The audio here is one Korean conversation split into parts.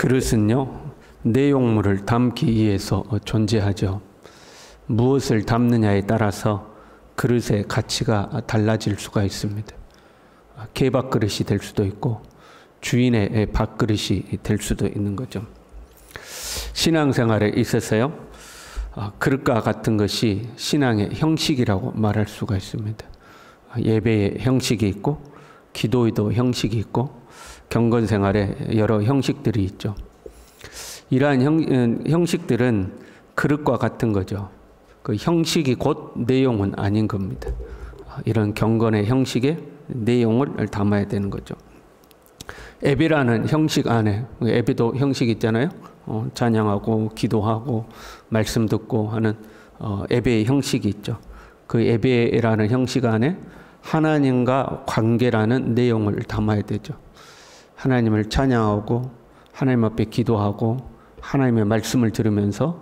그릇은요, 내용물을 담기 위해서 존재하죠. 무엇을 담느냐에 따라서 그릇의 가치가 달라질 수가 있습니다. 개밥그릇이 될 수도 있고 주인의 밥그릇이 될 수도 있는 거죠. 신앙생활에 있어서요, 그릇과 같은 것이 신앙의 형식이라고 말할 수가 있습니다. 예배의 형식이 있고 기도에도 형식이 있고 경건생활에 여러 형식들이 있죠. 이러한 형식들은 그릇과 같은 거죠. 그 형식이 곧 내용은 아닌 겁니다. 이런 경건의 형식에 내용을 담아야 되는 거죠. 예배라는 형식 안에, 예배도 형식 있잖아요. 찬양하고 기도하고 말씀 듣고 하는 예배의 형식이 있죠. 그 예배라는 형식 안에 하나님과 관계라는 내용을 담아야 되죠. 하나님을 찬양하고 하나님 앞에 기도하고 하나님의 말씀을 들으면서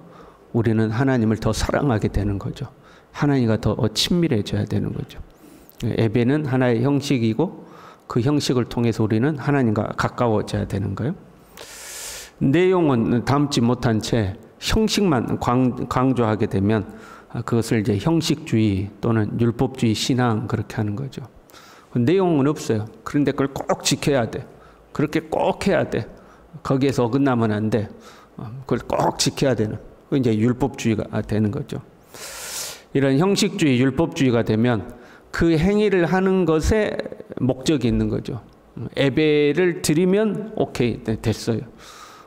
우리는 하나님을 더 사랑하게 되는 거죠. 하나님과 더 친밀해져야 되는 거죠. 예배는 하나의 형식이고 그 형식을 통해서 우리는 하나님과 가까워져야 되는 거예요. 내용은 담지 못한 채 형식만 강조하게 되면 그것을 이제 형식주의 또는 율법주의 신앙 그렇게 하는 거죠. 내용은 없어요. 그런데 그걸 꼭 지켜야 돼. 그렇게 꼭 해야 돼. 거기에서 어긋나면 안 돼. 그걸 꼭 지켜야 되는. 그 이제 율법주의가 되는 거죠. 이런 형식주의, 율법주의가 되면 그 행위를 하는 것에 목적이 있는 거죠. 예배를 드리면 오케이, 됐어요.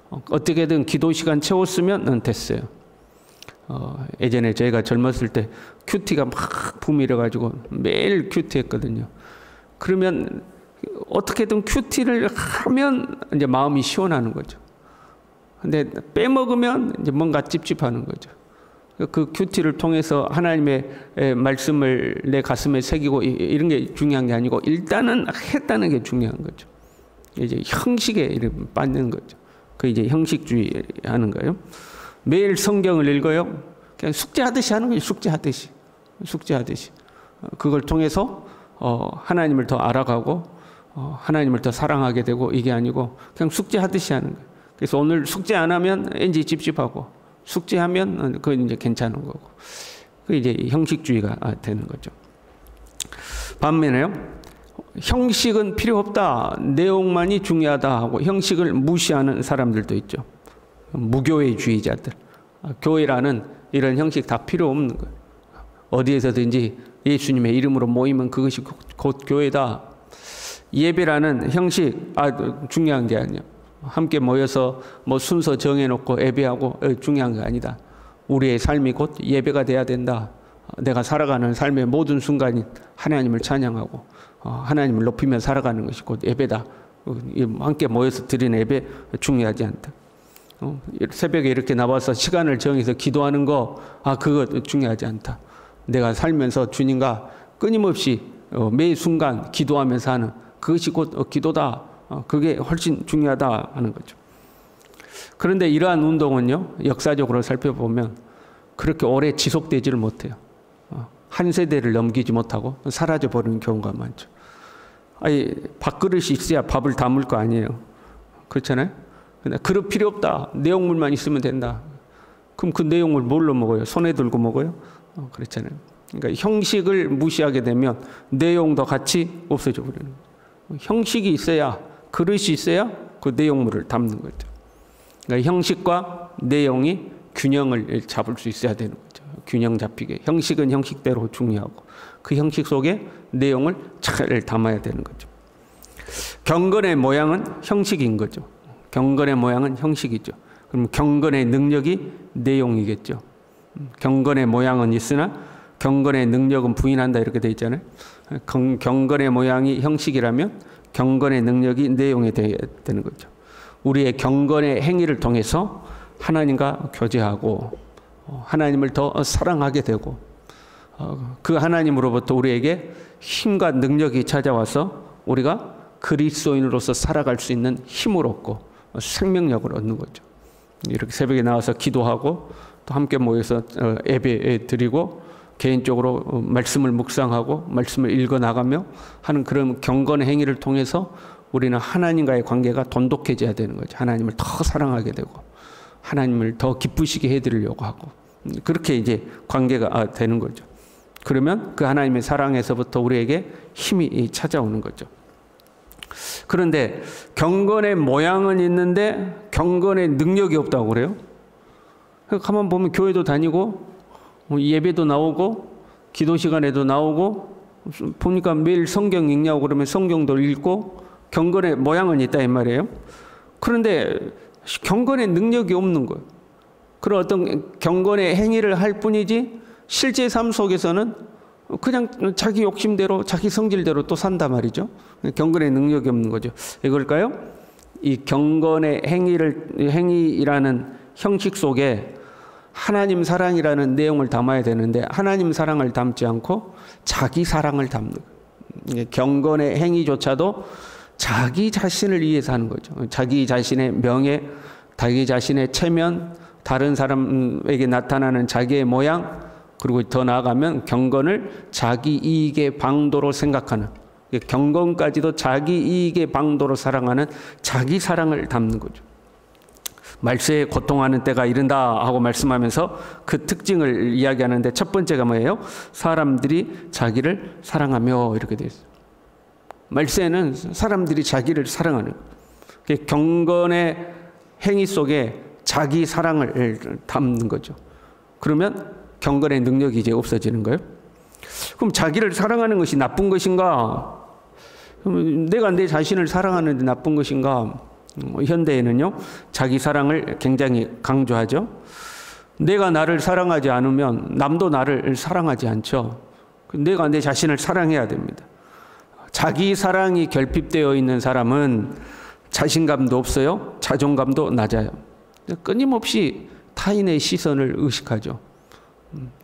어떻게든 기도 시간 채웠으면 됐어요. 예전에 저희가 젊었을 때 큐티가 막 붐이 일어가지고 매일 큐티 했거든요. 그러면 어떻게든 큐티를 하면 이제 마음이 시원하는 거죠. 근데 빼먹으면 이제 뭔가 찝찝하는 거죠. 그 큐티를 통해서 하나님의 말씀을 내 가슴에 새기고 이런 게 중요한 게 아니고 일단은 했다는 게 중요한 거죠. 이제 형식에 빠지는 거죠. 그 이제 형식주의 하는 거예요. 매일 성경을 읽어요. 그냥 숙제하듯이 하는 거예요. 숙제하듯이. 그걸 통해서 하나님을 더 알아가고 하나님을 더 사랑하게 되고 이게 아니고 그냥 숙제하듯이 하는 거예요. 그래서 오늘 숙제 안 하면 왠지 찝찝하고 숙제하면 그건 이제 괜찮은 거고. 그 이제 형식주의가 되는 거죠. 반면에요, 형식은 필요 없다, 내용만이 중요하다 하고 형식을 무시하는 사람들도 있죠. 무교회주의자들. 교회라는 이런 형식 다 필요 없는 거예요. 어디에서든지 예수님의 이름으로 모이면 그것이 곧 교회다. 예배라는 형식 중요한 게 아니에요. 함께 모여서 뭐 순서 정해놓고 예배하고 중요한 게 아니다. 우리의 삶이 곧 예배가 돼야 된다. 내가 살아가는 삶의 모든 순간이 하나님을 찬양하고 하나님을 높이며 살아가는 것이 곧 예배다. 함께 모여서 드리는 예배 중요하지 않다. 새벽에 이렇게 나와서 시간을 정해서 기도하는 거 그거 중요하지 않다. 내가 살면서 주님과 끊임없이 매 순간 기도하면서 하는 그것이 곧 기도다. 그게 훨씬 중요하다 하는 거죠. 그런데 이러한 운동은요, 역사적으로 살펴보면 그렇게 오래 지속되지를 못해요. 한 세대를 넘기지 못하고 사라져 버리는 경우가 많죠. 밥그릇이 있어야 밥을 담을 거 아니에요. 그렇잖아요? 근데 그릇 필요 없다. 내용물만 있으면 된다. 그럼 그 내용물 뭘로 먹어요? 손에 들고 먹어요? 그렇잖아요. 그러니까 형식을 무시하게 되면 내용도 같이 없어져 버리는 거예요. 형식이 있어야, 그릇이 있어야 그 내용물을 담는 거죠. 그러니까 형식과 내용이 균형을 잡을 수 있어야 되는 거죠. 균형 잡히게. 형식은 형식대로 중요하고 그 형식 속에 내용을 잘 담아야 되는 거죠. 경건의 모양은 형식인 거죠. 경건의 모양은 형식이죠. 그럼 경건의 능력이 내용이겠죠. 경건의 모양은 있으나 경건의 능력은 부인한다 이렇게 돼 있잖아요. 경건의 모양이 형식이라면 경건의 능력이 내용이 되어야 되는 거죠. 우리의 경건의 행위를 통해서 하나님과 교제하고 하나님을 더 사랑하게 되고 그 하나님으로부터 우리에게 힘과 능력이 찾아와서 우리가 그리스도인으로서 살아갈 수 있는 힘을 얻고 생명력을 얻는 거죠. 이렇게 새벽에 나와서 기도하고 또 함께 모여서 예배 드리고 개인적으로 말씀을 묵상하고 말씀을 읽어나가며 하는 그런 경건의 행위를 통해서 우리는 하나님과의 관계가 돈독해져야 되는 거죠. 하나님을 더 사랑하게 되고 하나님을 더 기쁘시게 해드리려고 하고 그렇게 이제 관계가 되는 거죠. 그러면 그 하나님의 사랑에서부터 우리에게 힘이 찾아오는 거죠. 그런데 경건의 모양은 있는데 경건의 능력이 없다고 그래요. 가만 보면 교회도 다니고 예배도 나오고 기도 시간에도 나오고 보니까 매일 성경 읽냐고 그러면 성경도 읽고 경건의 모양은 있다 이 말이에요. 그런데 경건의 능력이 없는 거예요. 그런 어떤 경건의 행위를 할 뿐이지 실제 삶 속에서는 그냥 자기 욕심대로 자기 성질대로 또 산단 말이죠. 경건의 능력이 없는 거죠. 왜 그럴까요? 이 경건의 행위라는 형식 속에 하나님 사랑이라는 내용을 담아야 되는데 하나님 사랑을 담지 않고 자기 사랑을 담는 거예요. 경건의 행위조차도 자기 자신을 위해서 하는 거죠. 자기 자신의 명예, 자기 자신의 체면, 다른 사람에게 나타나는 자기의 모양, 그리고 더 나아가면 경건을 자기 이익의 방도로 생각하는, 경건까지도 자기 이익의 방도로 사랑하는 자기 사랑을 담는 거죠. 말세에 고통하는 때가 이른다 하고 말씀하면서 그 특징을 이야기하는데 첫 번째가 뭐예요? 사람들이 자기를 사랑하며 이렇게 되어 있어요. 말세에는 사람들이 자기를 사랑하는 거예요. 경건의 행위 속에 자기 사랑을 담는 거죠. 그러면 경건의 능력이 이제 없어지는 거예요. 그럼 자기를 사랑하는 것이 나쁜 것인가? 내가 내 자신을 사랑하는데 나쁜 것인가? 현대에는요, 자기 사랑을 굉장히 강조하죠. 내가 나를 사랑하지 않으면 남도 나를 사랑하지 않죠. 내가 내 자신을 사랑해야 됩니다. 자기 사랑이 결핍되어 있는 사람은 자신감도 없어요. 자존감도 낮아요. 끊임없이 타인의 시선을 의식하죠.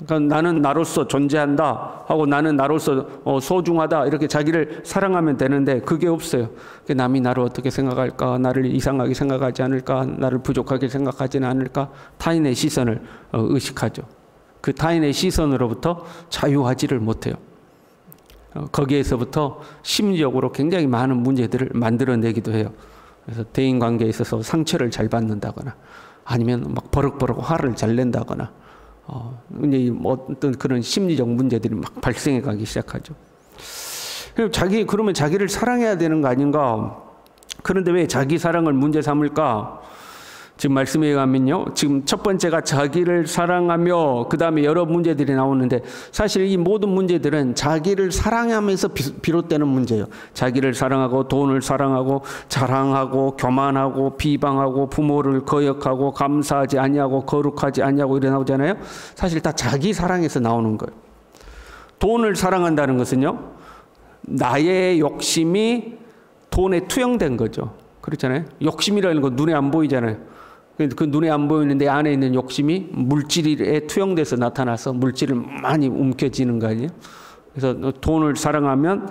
그러니까 나는 나로서 존재한다 하고 나는 나로서 소중하다 이렇게 자기를 사랑하면 되는데 그게 없어요. 남이 나를 어떻게 생각할까, 나를 이상하게 생각하지 않을까, 나를 부족하게 생각하지는 않을까, 타인의 시선을 의식하죠. 그 타인의 시선으로부터 자유하지를 못해요. 거기에서부터 심리적으로 굉장히 많은 문제들을 만들어내기도 해요. 그래서 대인관계에 있어서 상처를 잘 받는다거나 아니면 막 버럭버럭 화를 잘 낸다거나 어떤 그런 심리적 문제들이 막 발생해 가기 시작하죠. 그러면 자기를 사랑해야 되는 거 아닌가? 그런데 왜 자기 사랑을 문제 삼을까? 지금 말씀에 가면요, 지금 첫 번째가 자기를 사랑하며 그 다음에 여러 문제들이 나오는데 사실 이 모든 문제들은 자기를 사랑하면서 비롯되는 문제예요. 자기를 사랑하고 돈을 사랑하고 자랑하고 교만하고 비방하고 부모를 거역하고 감사하지 아니하고 거룩하지 아니하고 이래 나오잖아요. 사실 다 자기 사랑에서 나오는 거예요. 돈을 사랑한다는 것은요, 나의 욕심이 돈에 투영된 거죠. 그렇잖아요. 욕심이라는 거 눈에 안 보이잖아요. 그 눈에 안 보이는데 안에 있는 욕심이 물질에 투영돼서 나타나서 물질을 많이 움켜쥐는 거 아니에요? 그래서 돈을 사랑하면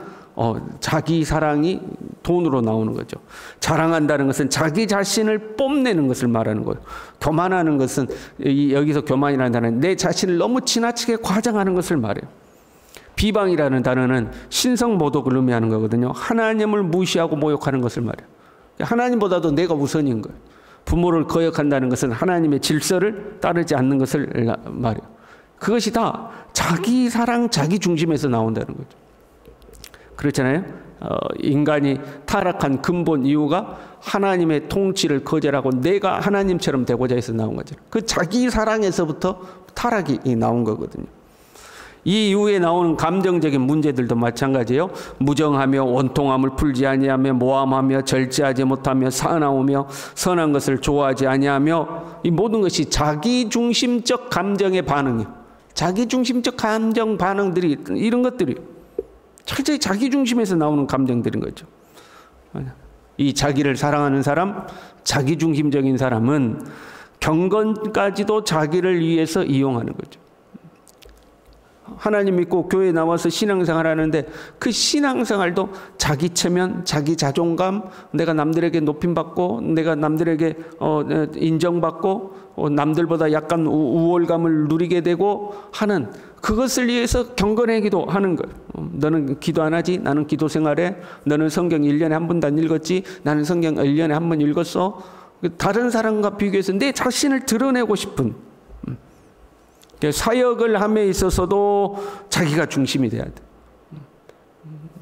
자기 사랑이 돈으로 나오는 거죠. 자랑한다는 것은 자기 자신을 뽐내는 것을 말하는 거예요. 교만하는 것은 여기서 교만이라는 단어는 내 자신을 너무 지나치게 과장하는 것을 말해요. 비방이라는 단어는 신성모독을 의미하는 거거든요. 하나님을 무시하고 모욕하는 것을 말해요. 하나님보다도 내가 우선인 거예요. 부모를 거역한다는 것은 하나님의 질서를 따르지 않는 것을 말해요. 그것이 다 자기 사랑, 자기 중심에서 나온다는 거죠. 그렇잖아요. 인간이 타락한 근본 이유가 하나님의 통치를 거절하고 내가 하나님처럼 되고자 해서 나온 거죠. 그 자기 사랑에서부터 타락이 나온 거거든요. 이 이후에 나오는 감정적인 문제들도 마찬가지예요. 무정하며 원통함을 풀지 아니하며 모함하며 절제하지 못하며 사나우며 선한 것을 좋아하지 아니하며 이 모든 것이 자기중심적 감정의 반응이에요. 자기중심적 감정 반응들이 이런 것들이 철저히 자기중심에서 나오는 감정들인 거죠. 이 자기를 사랑하는 사람, 자기중심적인 사람은 경건까지도 자기를 위해서 이용하는 거죠. 하나님 믿고 교회에 나와서 신앙생활 하는데 그 신앙생활도 자기 체면, 자기 자존감, 내가 남들에게 높임받고 내가 남들에게 인정받고 남들보다 약간 우월감을 누리게 되고 하는 그것을 위해서 경건하기도 하는 거예요. 너는 기도 안 하지? 나는 기도 생활해. 너는 성경 1년에 한 번도 안 읽었지? 나는 성경 1년에 한 번 읽었어. 다른 사람과 비교해서 내 자신을 드러내고 싶은, 사역을 함에 있어서도 자기가 중심이 돼야 돼.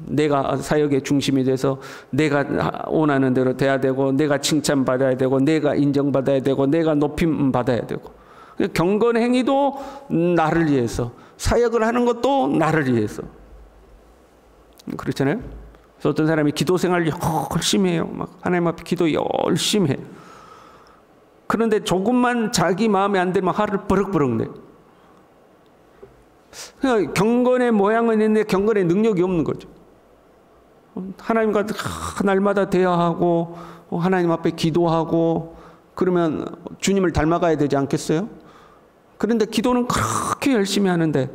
내가 사역의 중심이 돼서 내가 원하는 대로 돼야 되고, 내가 칭찬받아야 되고, 내가 인정받아야 되고, 내가 높임 받아야 되고. 경건 행위도 나를 위해서, 사역을 하는 것도 나를 위해서. 그렇잖아요. 그래서 어떤 사람이 기도 생활 열심히 해요. 막 하나님 앞에 기도 열심히 해요. 그런데 조금만 자기 마음에 안 들면 화를 버럭버럭 내요. 그러니까 경건의 모양은 있는데 경건의 능력이 없는 거죠. 하나님과 날마다 대화하고 하나님 앞에 기도하고 그러면 주님을 닮아가야 되지 않겠어요? 그런데 기도는 그렇게 열심히 하는데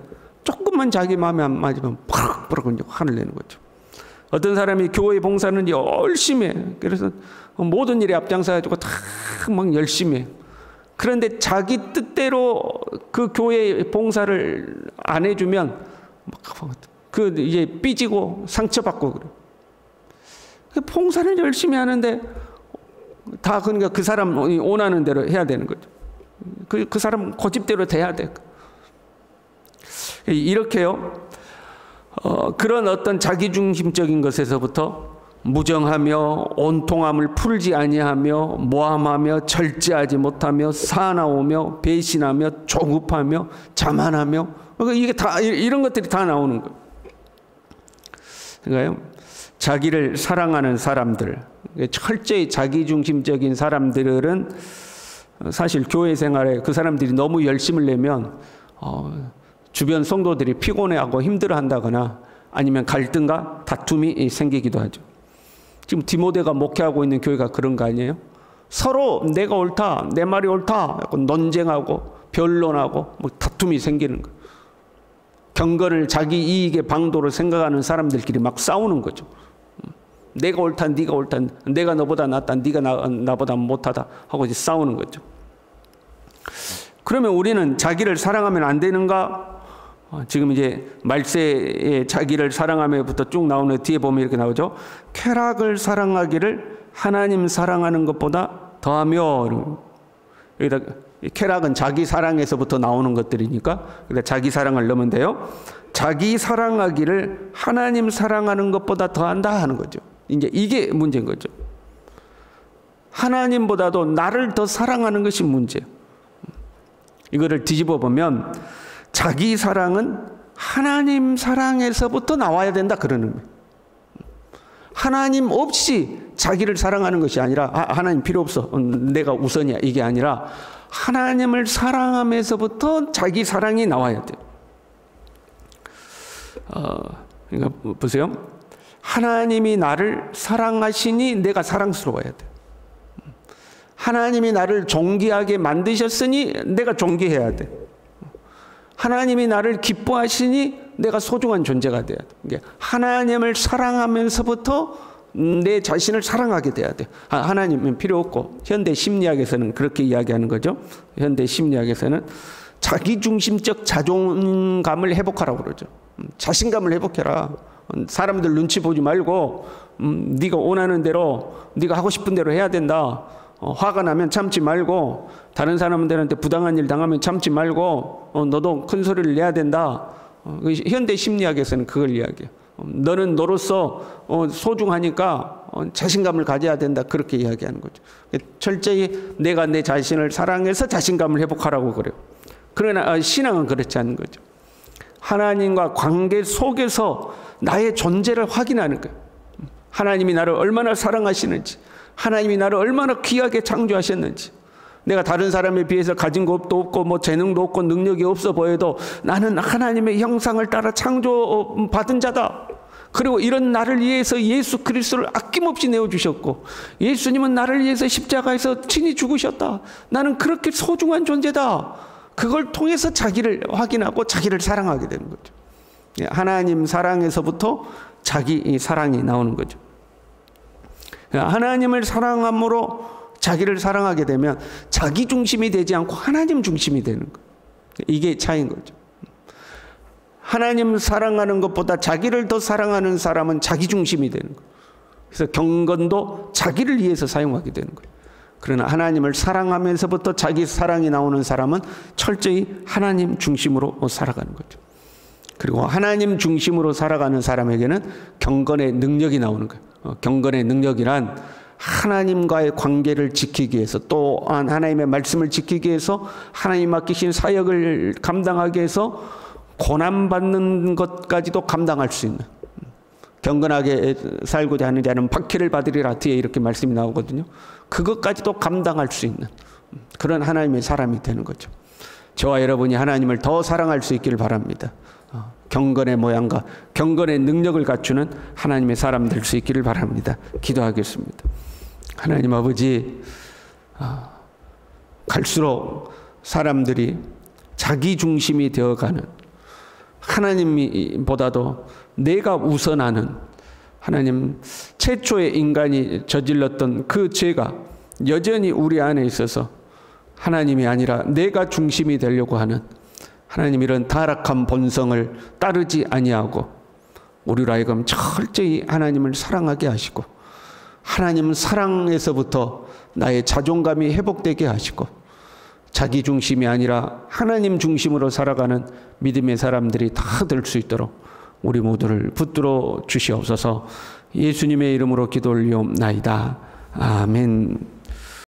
조금만 자기 마음에 안 맞으면 버럭버럭 화를 내는 거죠. 어떤 사람이 교회 봉사는 열심히 해. 그래서 모든 일에 앞장서가지고 다 막 열심히 해. 그런데 자기 뜻대로 그 교회 봉사를 안 해주면 그 이제 삐지고 상처받고 그래. 봉사를 열심히 하는데 다 그러니까 그 사람이 원하는 대로 해야 되는 거죠. 그 사람 고집대로 돼야 돼. 이렇게요. 그런 어떤 자기중심적인 것에서부터 무정하며 온통함을 풀지 아니하며 모함하며 절제하지 못하며 사나우며 배신하며 조급하며 자만하며 이게 다 이런 것들이 다 나오는 거예요. 그러니까요. 자기를 사랑하는 사람들, 철저히 자기중심적인 사람들은 사실 교회 생활에 그 사람들이 너무 열심을 내면 주변 성도들이 피곤해하고 힘들어한다거나 아니면 갈등과 다툼이 생기기도 하죠. 지금 디모데가 목회하고 있는 교회가 그런 거 아니에요? 서로 내가 옳다, 내 말이 옳다 논쟁하고 변론하고 뭐 다툼이 생기는 거예요. 경건을 자기 이익의 방도로 생각하는 사람들끼리 막 싸우는 거죠. 내가 옳다, 네가 옳다, 내가 너보다 낫다, 네가 나보다 못하다 하고 이제 싸우는 거죠. 그러면 우리는 자기를 사랑하면 안 되는가? 지금 이제 말세에 자기를 사랑하며부터 쭉 나오는 뒤에 보면 이렇게 나오죠. 쾌락을 사랑하기를 하나님 사랑하는 것보다 더하며. 여기다 쾌락은 자기 사랑에서부터 나오는 것들이니까 여기다 자기 사랑을 넣으면 돼요. 자기 사랑하기를 하나님 사랑하는 것보다 더한다 하는 거죠. 이제 이게 문제인 거죠. 하나님보다도 나를 더 사랑하는 것이 문제예요. 이거를 뒤집어 보면 자기 사랑은 하나님 사랑에서부터 나와야 된다 그러는 거예요. 하나님 없이 자기를 사랑하는 것이 아니라 하나님 필요 없어, 내가 우선이야, 이게 아니라 하나님을 사랑하면서부터 자기 사랑이 나와야 돼요. 그러니까 보세요. 하나님이 나를 사랑하시니 내가 사랑스러워야 돼. 하나님이 나를 존귀하게 만드셨으니 내가 존귀해야 돼. 하나님이 나를 기뻐하시니 내가 소중한 존재가 돼야 돼. 하나님을 사랑하면서부터 내 자신을 사랑하게 돼야 돼. 하나님은 필요 없고, 현대 심리학에서는 그렇게 이야기하는 거죠. 현대 심리학에서는 자기중심적 자존감을 회복하라고 그러죠. 자신감을 회복해라. 사람들 눈치 보지 말고 네가 원하는 대로, 네가 하고 싶은 대로 해야 된다. 화가 나면 참지 말고, 다른 사람들한테 부당한 일 당하면 참지 말고, 너도 큰 소리를 내야 된다. 현대 심리학에서는 그걸 이야기해요. 너는 너로서 소중하니까 자신감을 가져야 된다. 그렇게 이야기하는 거죠. 철저히 내가 내 자신을 사랑해서 자신감을 회복하라고 그래요. 그러나 신앙은 그렇지 않은 거죠. 하나님과 관계 속에서 나의 존재를 확인하는 거예요. 하나님이 나를 얼마나 사랑하시는지, 하나님이 나를 얼마나 귀하게 창조하셨는지, 내가 다른 사람에 비해서 가진 것도 없고 뭐 재능도 없고 능력이 없어 보여도 나는 하나님의 형상을 따라 창조받은 자다. 그리고 이런 나를 위해서 예수 그리스도를 아낌없이 내어주셨고, 예수님은 나를 위해서 십자가에서 친히 죽으셨다. 나는 그렇게 소중한 존재다. 그걸 통해서 자기를 확인하고 자기를 사랑하게 되는 거죠. 하나님 사랑에서부터 자기 사랑이 나오는 거죠. 하나님을 사랑함으로 자기를 사랑하게 되면 자기 중심이 되지 않고 하나님 중심이 되는 거예요. 이게 차이인 거죠. 하나님 사랑하는 것보다 자기를 더 사랑하는 사람은 자기 중심이 되는 거예요. 그래서 경건도 자기를 위해서 사용하게 되는 거예요. 그러나 하나님을 사랑하면서부터 자기 사랑이 나오는 사람은 철저히 하나님 중심으로 살아가는 거죠. 그리고 하나님 중심으로 살아가는 사람에게는 경건의 능력이 나오는 거예요. 경건의 능력이란 하나님과의 관계를 지키기 위해서, 또한 하나님의 말씀을 지키기 위해서, 하나님 맡기신 사역을 감당하기 위해서 고난받는 것까지도 감당할 수 있는, 경건하게 살고자 하는 자는 박해를 받으리라 뒤에 이렇게 말씀이 나오거든요. 그것까지도 감당할 수 있는 그런 하나님의 사람이 되는 거죠. 저와 여러분이 하나님을 더 사랑할 수 있기를 바랍니다. 경건의 모양과 경건의 능력을 갖추는 하나님의 사람 될 수 있기를 바랍니다. 기도하겠습니다. 하나님 아버지, 갈수록 사람들이 자기 중심이 되어가는, 하나님보다도 내가 우선하는, 하나님 최초의 인간이 저질렀던 그 죄가 여전히 우리 안에 있어서 하나님이 아니라 내가 중심이 되려고 하는, 하나님 이런 타락한 본성을 따르지 아니하고 우리로 하여금 철저히 하나님을 사랑하게 하시고, 하나님 사랑에서부터 나의 자존감이 회복되게 하시고, 자기 중심이 아니라 하나님 중심으로 살아가는 믿음의 사람들이 다 될 수 있도록 우리 모두를 붙들어 주시옵소서. 예수님의 이름으로 기도 올리옵나이다. 아멘.